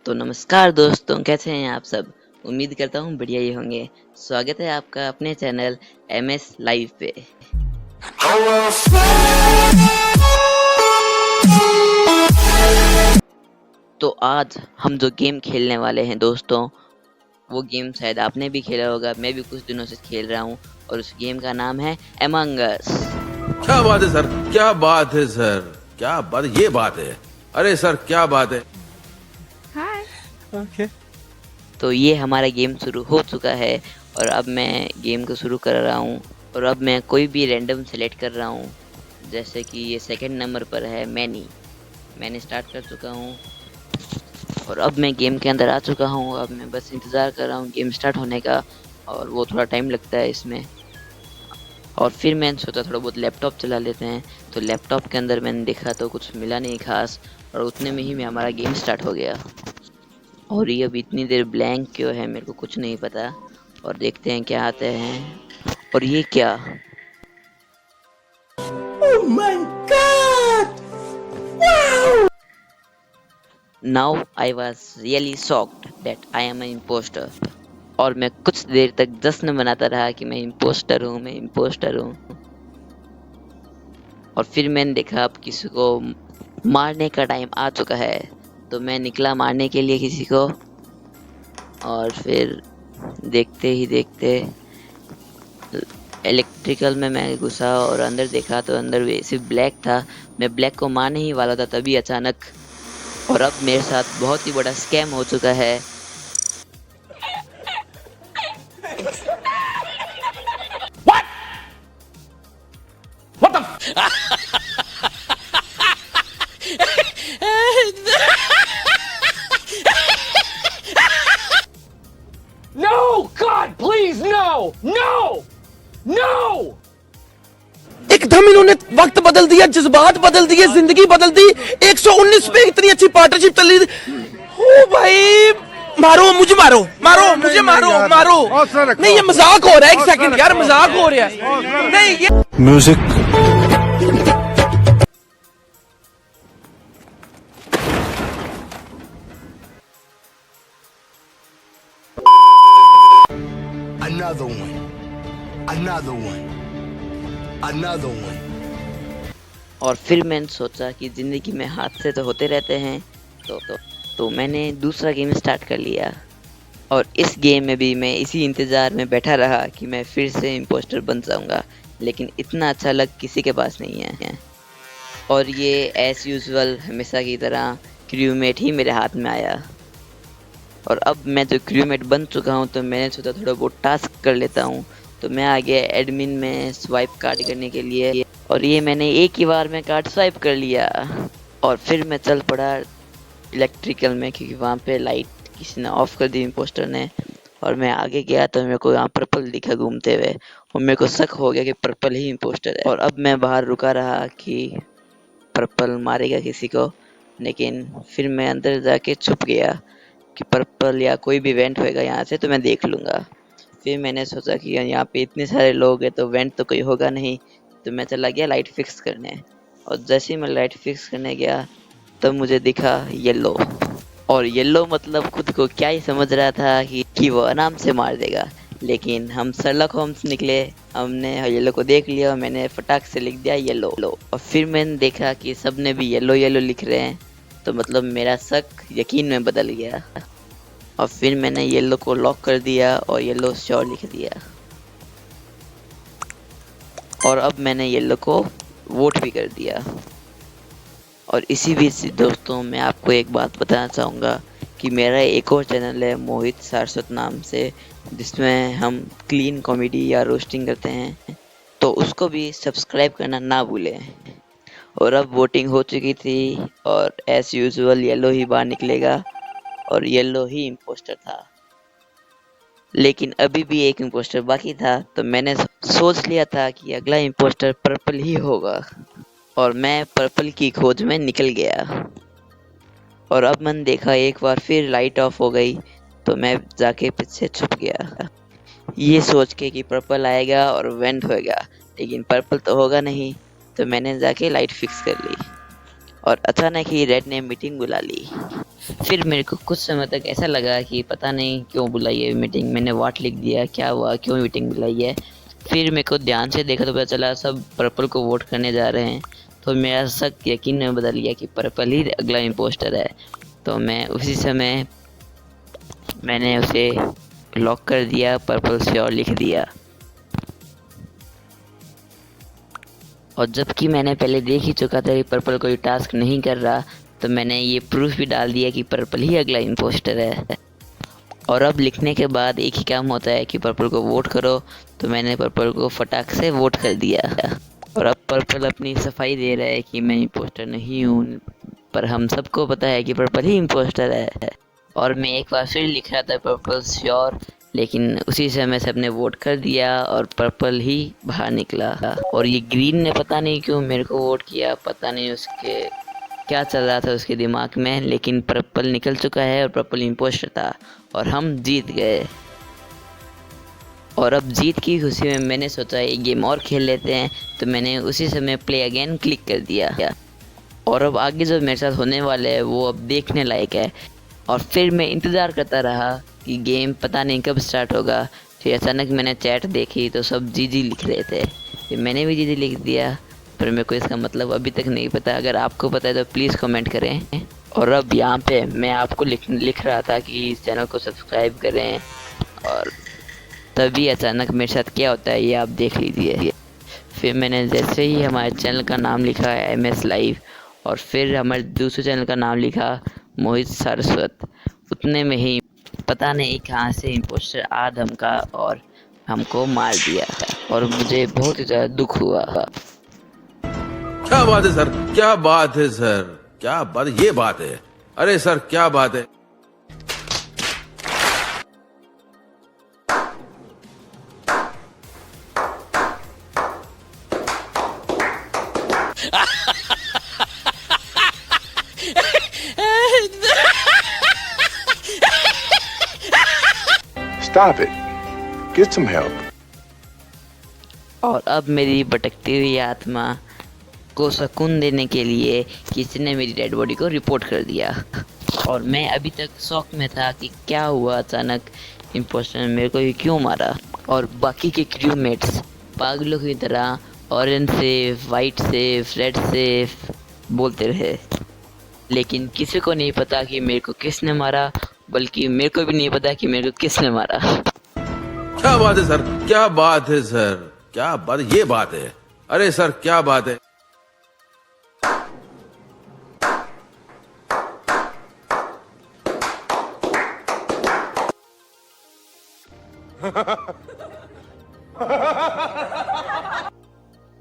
तो नमस्कार दोस्तों, कैसे हैं आप सब। उम्मीद करता हूँ बढ़िया ही होंगे। स्वागत है आपका अपने चैनल MS लाइव पे। तो आज हम जो गेम खेलने वाले हैं दोस्तों, वो गेम शायद आपने भी खेला होगा, मैं भी कुछ दिनों से खेल रहा हूँ और उस गेम का नाम है अमंग अस। क्या बात है सर, क्या बात है सर, क्या बात, ये बात है। अरे सर क्या बात है। हाय। ओके। तो ये हमारा गेम शुरू हो चुका है और अब मैं गेम को शुरू कर रहा हूँ और अब मैं कोई भी रैंडम सेलेक्ट कर रहा हूँ। जैसे कि ये सेकंड नंबर पर है मैंने स्टार्ट कर चुका हूँ और अब मैं गेम के अंदर आ चुका हूँ। अब मैं बस इंतज़ार कर रहा हूँ गेम स्टार्ट होने का और वो थोड़ा टाइम लगता है इसमें। और फिर मैंने सोचा थोड़ा बहुत लैपटॉप चला लेते हैं, तो लैपटॉप के अंदर मैंने देखा तो कुछ मिला नहीं खास और उतने में ही हमारा गेम स्टार्ट हो गया। और ये अब इतनी देर ब्लैंक क्यों है मेरे को कुछ नहीं पता। और देखते हैं क्या आते हैं। और ये क्या, Oh my God! Wow! Now I was really shocked that I am an impostor. और मैं कुछ देर तक जश्न मनाता रहा कि मैं इम्पोस्टर हूँ, मैं इम्पोस्टर हूँ। और फिर मैंने देखा अब किसी को मारने का टाइम आ चुका है, तो मैं निकला मारने के लिए किसी को। और फिर देखते ही देखते इलेक्ट्रिकल में मैं घुसा और अंदर देखा तो अंदर सिर्फ ब्लैक था। मैं ब्लैक को मारने ही वाला था तभी अचानक, और अब मेरे साथ बहुत ही बड़ा स्कैम हो चुका है। What the No! God, please, no! No! No! एकदम इन्होंने वक्त बदल दिया, जज्बात बदल दिए, जिंदगी बदल दी। 119 पे इतनी अच्छी पार्टनरशिप चल रही थी। ओ भाई, मारो मुझे, मारो मारो मुझे, मारो मारो। नहीं, ये मजाक हो रहा है। एक सेकंड यार, मजाक हो रहा है। नहीं, ये music. Another one. Another one. Another one. और फिर मैंने सोचा कि ज़िंदगी में हादसे तो होते रहते हैं, तो मैंने दूसरा गेम स्टार्ट कर लिया। और इस गेम में भी मैं इसी इंतज़ार में बैठा रहा कि मैं फिर से इम्पोस्टर बन जाऊंगा, लेकिन इतना अच्छा लक किसी के पास नहीं है। और ये एज़ यूजुअल हमेशा की तरह क्रूमेट ही मेरे हाथ में आया। और अब मैं जो क्रूमेट बन चुका हूँ, तो मैंने सोचा थोड़ा बहुत टास्क कर लेता हूँ। तो मैं आ गया एडमिन में स्वाइप कार्ड करने के लिए, और ये मैंने एक ही बार में कार्ड स्वाइप कर लिया। और फिर मैं चल पड़ा इलेक्ट्रिकल में, क्योंकि वहाँ पे लाइट किसी ने ऑफ कर दी इम्पोस्टर ने। और मैं आगे गया तो मेरे को यहाँ पर्पल दिखा घूमते हुए, और मेरे को शक हो गया कि पर्पल ही इम्पोस्टर है। और अब मैं बाहर रुका रहा कि पर्पल मारेगा किसी को, लेकिन फिर मैं अंदर जाके छुप गया कि पर्पल या कोई भी वेंट होएगा यहाँ से तो मैं देख लूँगा। फिर मैंने सोचा कि यहाँ पे इतने सारे लोग हैं तो वेंट तो कोई होगा नहीं, तो मैं चला गया लाइट फिक्स करने। और जैसे ही मैं लाइट फिक्स करने गया तब मुझे दिखा येलो। और येलो मतलब खुद को क्या ही समझ रहा था कि वो आराम से मार देगा, लेकिन हम शर्लक होम्स निकले। हमने येलो को देख लिया और मैंने फटाक से लिख दिया येलो। और फिर मैंने देखा कि सब ने भी येलो येलो लिख रहे हैं, तो मतलब मेरा शक यकीन में बदल गया। और फिर मैंने येलो को लॉक कर दिया और येलो श्योर लिख दिया। और अब मैंने येलो को वोट भी कर दिया। और इसी बीच दोस्तों, मैं आपको एक बात बताना चाहूँगा कि मेरा एक और चैनल है मोहित सारस्वत नाम से, जिसमें हम क्लीन कॉमेडी या रोस्टिंग करते हैं, तो उसको भी सब्सक्राइब करना ना भूलें। और अब वोटिंग हो चुकी थी और एज यूजुअल येलो ही बाहर निकलेगा, और येलो ही इम्पोस्टर था। लेकिन अभी भी एक इम्पोस्टर बाकी था, तो मैंने सोच लिया था कि अगला इम्पोस्टर पर्पल ही होगा, और मैं पर्पल की खोज में निकल गया। और अब मैंने देखा एक बार फिर लाइट ऑफ हो गई, तो मैं जाके पीछे छुप गया, ये सोच के कि पर्पल आएगा और वेंट होएगा, लेकिन पर्पल तो होगा नहीं। तो मैंने जाके लाइट फिक्स कर ली और अचानक ही रेड ने मीटिंग बुला ली। फिर मेरे को कुछ समय तक ऐसा लगा कि पता नहीं क्यों बुलाई है मीटिंग, मैंने व्हाट लिख दिया, क्या हुआ, क्यों मीटिंग बुलाई है। फिर मेरे को ध्यान से देखा तो पता चला सब पर्पल को वोट करने जा रहे हैं। तो मेरा शक यकीन में बदल गया कि पर्पल ही अगला इम्पोस्टर है। तो मैं उसी समय मैंने उसे लॉक कर दिया, पर्पल श्योर लिख दिया। और जबकि मैंने पहले देख ही चुका था कि पर्पल कोई टास्क नहीं कर रहा, तो मैंने ये प्रूफ भी डाल दिया कि पर्पल ही अगला इम्पोस्टर है। और अब लिखने के बाद एक ही काम होता है कि पर्पल को वोट करो। तो मैंने पर्पल को फटाक से वोट कर दिया। और अब पर्पल अपनी सफाई दे रहा है कि मैं इम्पोस्टर नहीं हूँ, पर हम सबको पता है कि पर्पल ही इम्पोस्टर है। और मैं एक बार फिर लिख रहा था पर्पल श्योर, लेकिन उसी समय से अपने वोट कर दिया और पर्पल ही बाहर निकला। और ये ग्रीन ने पता नहीं क्यों मेरे को वोट किया, पता नहीं उसके क्या चल रहा था उसके दिमाग में, लेकिन पर्पल निकल चुका है और पर्पल इम्पोस्टर था और हम जीत गए। और अब जीत की खुशी में मैंने सोचा एक गेम और खेल लेते हैं, तो मैंने उसी समय प्ले अगेन क्लिक कर दिया। और अब आगे जो मेरे साथ होने वाला है वो अब देखने लायक है। और फिर मैं इंतज़ार करता रहा कि गेम पता नहीं कब स्टार्ट होगा। फिर अचानक मैंने चैट देखी तो सब जीजी लिख रहे थे, फिर मैंने भी जीजी लिख दिया, पर मेरे को इसका मतलब अभी तक नहीं पता। अगर आपको पता है तो प्लीज़ कमेंट करें। और अब यहाँ पे मैं आपको लिख रहा था कि इस चैनल को सब्सक्राइब करें, और तभी अचानक मेरे साथ क्या होता है ये आप देख लीजिए। फिर मैंने जैसे ही हमारे चैनल का नाम लिखा MS लाइव, और फिर हमारे दूसरे चैनल का नाम लिखा मोहित सारस्वत, उतने में ही पता नहीं कहाँ से इम्पोस्टर आ धमका और हमको मार दिया। और मुझे बहुत ही ज़्यादा दुख हुआ। क्या बात है सर, क्या बात है सर, क्या बात, ये बात है। अरे सर क्या बात है। Stop it. Get some help. और अब मेरी भटकती हुई आत्मा को सुकून देने के लिए किसी ने मेरी डेड बॉडी को रिपोर्ट कर दिया। और मैं अभी तक शॉक में था कि क्या हुआ, अचानक इम्पोस्टर ने मेरे को ये क्यों मारा। और बाकी के क्रूमेट्स पागलों की तरह orange safe, white safe, red safe बोलते रहे, लेकिन किसी को नहीं पता कि मेरे को किसने मारा, बल्कि मेरे को भी नहीं पता कि मेरे को किसने मारा। क्या बात है सर, क्या बात है सर, क्या बात, ये बात है। अरे सर क्या बात है।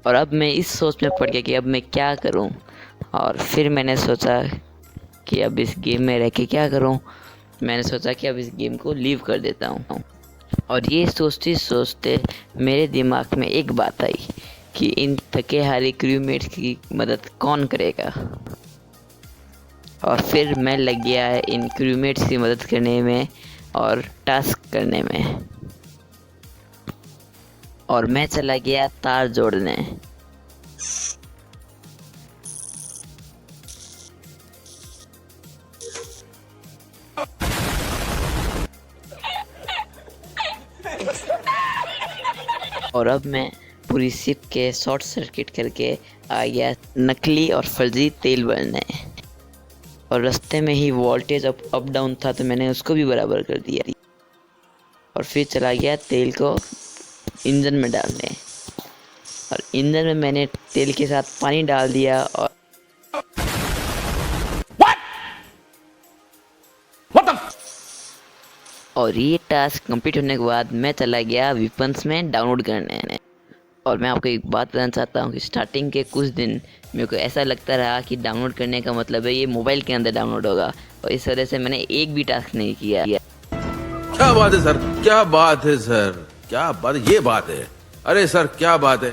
और अब मैं इस सोच में पड़ गया कि अब मैं क्या करूं। और फिर मैंने सोचा कि अब इस गेम में रह के क्या करूं। मैंने सोचा कि अब इस गेम को लीव कर देता हूं। और ये सोचते सोचते मेरे दिमाग में एक बात आई कि इन थके हारे क्रूमेट्स की मदद कौन करेगा। और फिर मैं लग गया है इन क्रूमेट्स की मदद करने में और टास्क करने में। और मैं चला गया तार जोड़ने। और अब मैं पूरी शिप के शॉर्ट सर्किट करके आ गया नकली और फर्जी तेल भरने। और रास्ते में ही वोल्टेज अप डाउन था, तो मैंने उसको भी बराबर कर दिया। और फिर चला गया तेल को इंजन में डालने। और इंजन में मैंने तेल के साथ पानी डाल दिया। और ये टास्क कंप्लीट होने के बाद मैं चला गया वेपन्स में डाउनलोड करने। और मैं आपको एक बात बताना चाहता हूँ कि स्टार्टिंग के कुछ दिन मेरे को ऐसा लगता रहा कि डाउनलोड करने का मतलब है ये मोबाइल के अंदर डाउनलोड होगा, और इस वजह से मैंने एक भी टास्क नहीं किया। क्या बात है सर, क्या बात है सर, क्या बात, ये बात है। अरे सर क्या बात है।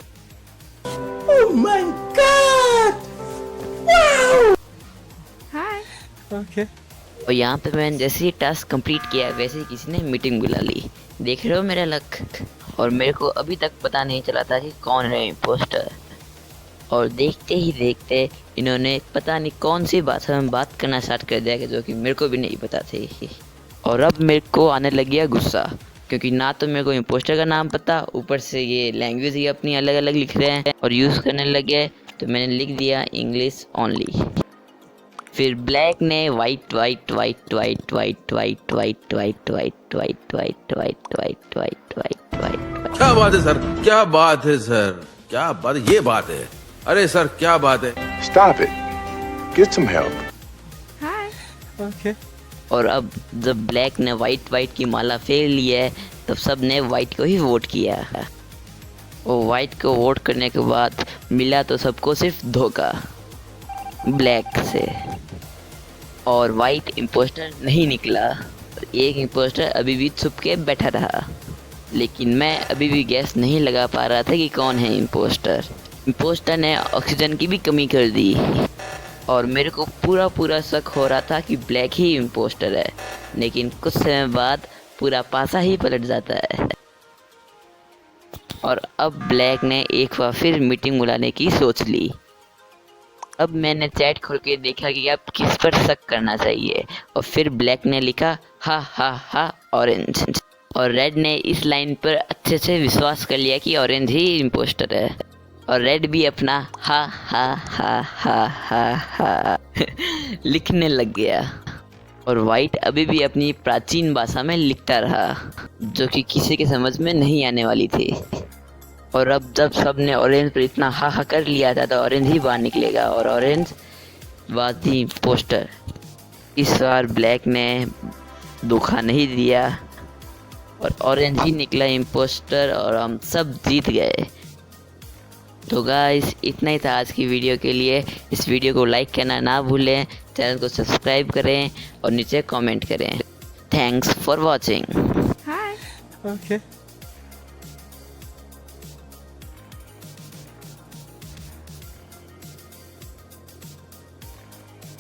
Oh my God! Wow! Hi. Okay. और यहाँ पे मैंने जैसे ही टास्क कंप्लीट किया वैसे ही किसी ने मीटिंग बुला ली। देख रहे हो मेरा लक। और मेरे को अभी तक पता नहीं चला था कि कौन है इम्पोस्टर। और देखते ही देखते इन्होंने पता नहीं कौन सी भाषा में बात करना स्टार्ट कर दिया कि जो कि मेरे को भी नहीं पता थी। और अब मेरे को आने लग गया गुस्सा, क्योंकि ना तो मेरे को इम्पोस्टर का नाम पता, ऊपर से ये लैंग्वेज ही अपनी अलग अलग लिख रहे हैं और यूज़ करने लग गए। तो मैंने लिख दिया इंग्लिश ओनली। फिर ब्लैक ने white white white white white white white white white white white white white white white white. क्या बात है सर, क्या बात है सर, क्या बात, ये बात है। अरे सर क्या बात है। Stop it. Get some help. और अब जब ब्लैक ने वाइट वाइट की माला फेर ली है तब सब ने वाइट को ही वोट किया। और वाइट को वोट करने के बाद मिला तो सबको सिर्फ धोखा ब्लैक से, और वाइट इम्पोस्टर नहीं निकला। एक इम्पोस्टर अभी भी छुप के बैठा रहा, लेकिन मैं अभी भी गैस नहीं लगा पा रहा था कि कौन है इम्पोस्टर। इम्पोस्टर ने ऑक्सीजन की भी कमी कर दी और मेरे को पूरा शक हो रहा था कि ब्लैक ही इम्पोस्टर है, लेकिन कुछ समय बाद पूरा पासा ही पलट जाता है। और अब ब्लैक ने एक बार फिर मीटिंग बुलाने की सोच ली। अब मैंने चैट खोल के देखा कि अब किस पर शक करना चाहिए, और फिर ब्लैक ने लिखा हा हा हा ऑरेंज, और रेड ने इस लाइन पर अच्छे से विश्वास कर लिया कि ऑरेंज ही इम्पोस्टर है, और रेड भी अपना हा हा हा हा हा हा लिखने लग गया। और वाइट अभी भी अपनी प्राचीन भाषा में लिखता रहा, जो कि किसी के समझ में नहीं आने वाली थी। और अब जब सब ने ऑरेंज पर इतना हा हा कर लिया था तो ऑरेंज ही बाहर निकलेगा, और ऑरेंज वाज द इम्पोस्टर। इस बार ब्लैक ने धोखा नहीं दिया और ऑरेंज ही निकला इम्पोस्टर, और हम सब जीत गए। तो गाइस इतना ही था आज की वीडियो के लिए। इस वीडियो को लाइक करना ना भूलें, चैनल को सब्सक्राइब करें और नीचे कमेंट करें। Thanks for watching. Okay.